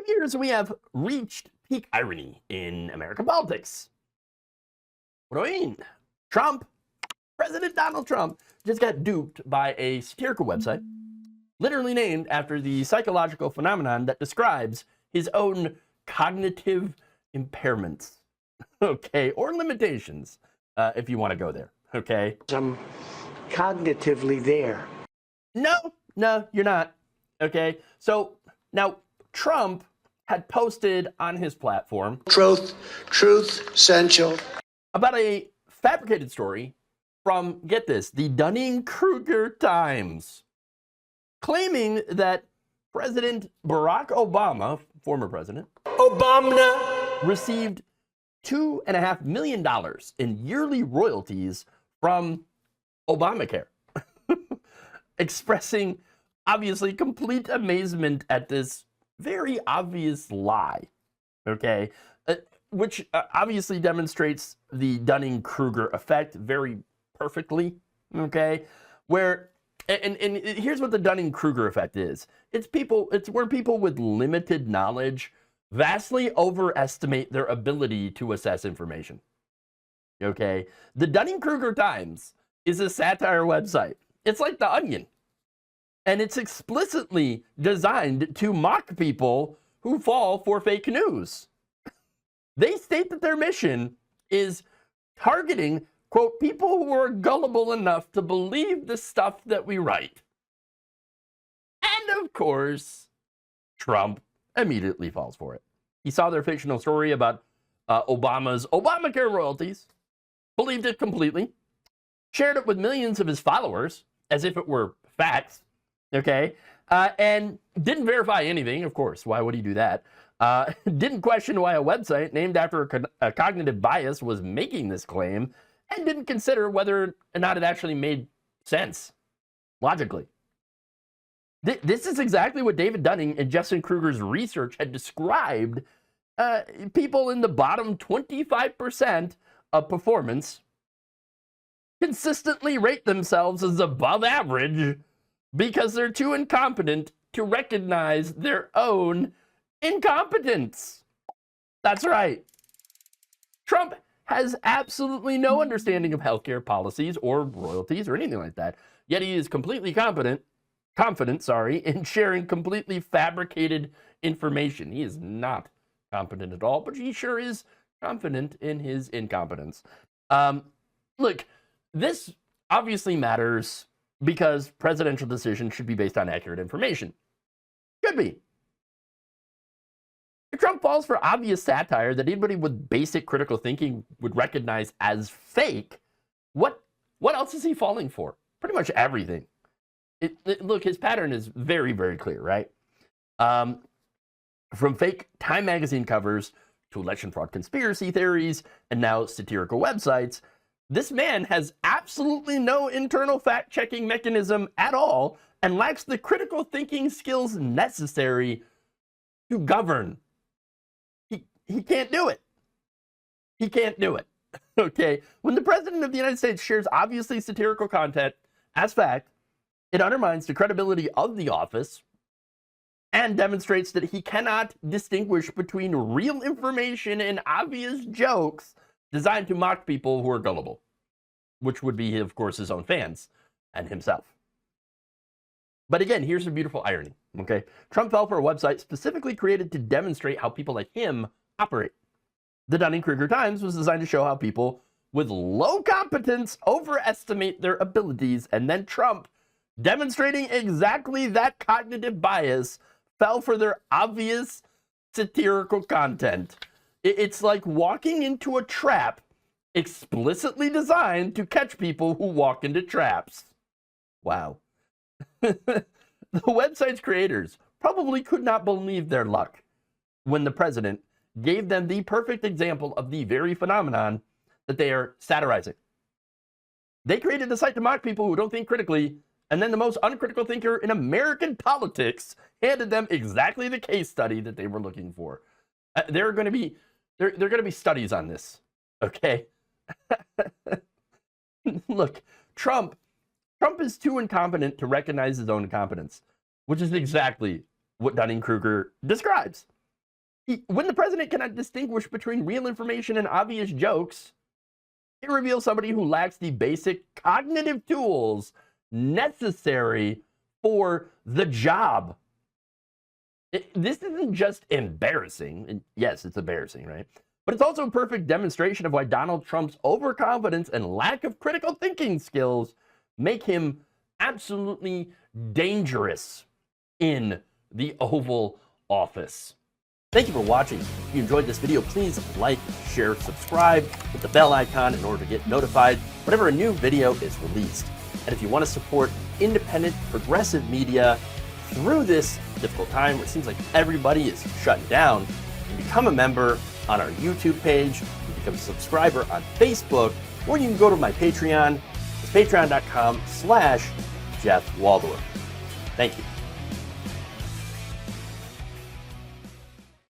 appears we have reached peak irony in American politics. What do I mean? President Donald Trump, just got duped by a satirical website, literally named after the psychological phenomenon that describes his own cognitive impairments, okay, or limitations, if you want to go there, okay? I'm cognitively there. No, you're not, okay? So now Trump had posted on his platform Truth essential. about a fabricated story from, get this, the Dunning-Kruger Times, claiming that President Barack Obama, former president, received $2.5 million in yearly royalties from Obamacare, expressing obviously complete amazement at this very obvious lie, okay, which obviously demonstrates the Dunning-Kruger effect very perfectly, okay, where, and here's what the Dunning-Kruger effect is. It's where people with limited knowledge vastly overestimate their ability to assess information, okay? The Dunning-Kruger Times is a satire website. It's like The Onion, and it's explicitly designed to mock people who fall for fake news. They state that their mission is targeting, quote, people who are gullible enough to believe the stuff that we write. And of course, Trump immediately falls for it. He saw their fictional story about Obama's Obamacare royalties, believed it completely, shared it with millions of his followers as if it were facts, okay, and didn't verify anything, of course. Why would he do that? Didn't question why a website named after a cognitive bias was making this claim, and didn't consider whether or not it actually made sense logically. This is exactly what David Dunning and Justin Kruger's research had described people in the bottom 25% of performance consistently rate themselves as above average because they're too incompetent to recognize their own incompetence. That's right. Trump has absolutely no understanding of healthcare policies or royalties or anything like that, yet he is completely confident, in sharing completely fabricated information. He is not competent at all, but he sure is confident in his incompetence. Look, this obviously matters because presidential decisions should be based on accurate information. Should be. If Trump falls for obvious satire that anybody with basic critical thinking would recognize as fake, what else is he falling for? Pretty much everything. Look, his pattern is very, very clear, right? From fake Time magazine covers to election fraud conspiracy theories and now satirical websites, this man has absolutely no internal fact-checking mechanism at all and lacks the critical thinking skills necessary to govern. He can't do it. He can't do it. Okay? When the president of the United States shares obviously satirical content as fact, it undermines the credibility of the office and demonstrates that he cannot distinguish between real information and obvious jokes designed to mock people who are gullible, which would be, of course, his own fans and himself. But again, here's the beautiful irony, okay? Trump fell for a website specifically created to demonstrate how people like him operate. The Dunning-Kruger Times was designed to show how people with low competence overestimate their abilities, and then Trump, demonstrating exactly that cognitive bias, fell for their obvious satirical content. It's like walking into a trap explicitly designed to catch people who walk into traps. Wow. The website's creators probably could not believe their luck when the president gave them the perfect example of the very phenomenon that they are satirizing. They created a site to mock people who don't think critically, and then the most uncritical thinker in American politics handed them exactly the case study that they were looking for. There are going to be studies on this, okay? Look, Trump is too incompetent to recognize his own incompetence, which is exactly what Dunning-Kruger describes. When the president cannot distinguish between real information and obvious jokes, it reveals somebody who lacks the basic cognitive tools necessary for the job. This isn't just embarrassing. And yes, it's embarrassing, right? But it's also a perfect demonstration of why Donald Trump's overconfidence and lack of critical thinking skills make him absolutely dangerous in the Oval Office. Thank you for watching. If you enjoyed this video, please like, share, subscribe, hit the bell icon in order to get notified whenever a new video is released. And if you want to support independent, progressive media through this difficult time where it seems like everybody is shutting down, you can become a member on our YouTube page, you can become a subscriber on Facebook, or you can go to my Patreon. It's patreon.com/Jeff Waldorf. Thank you.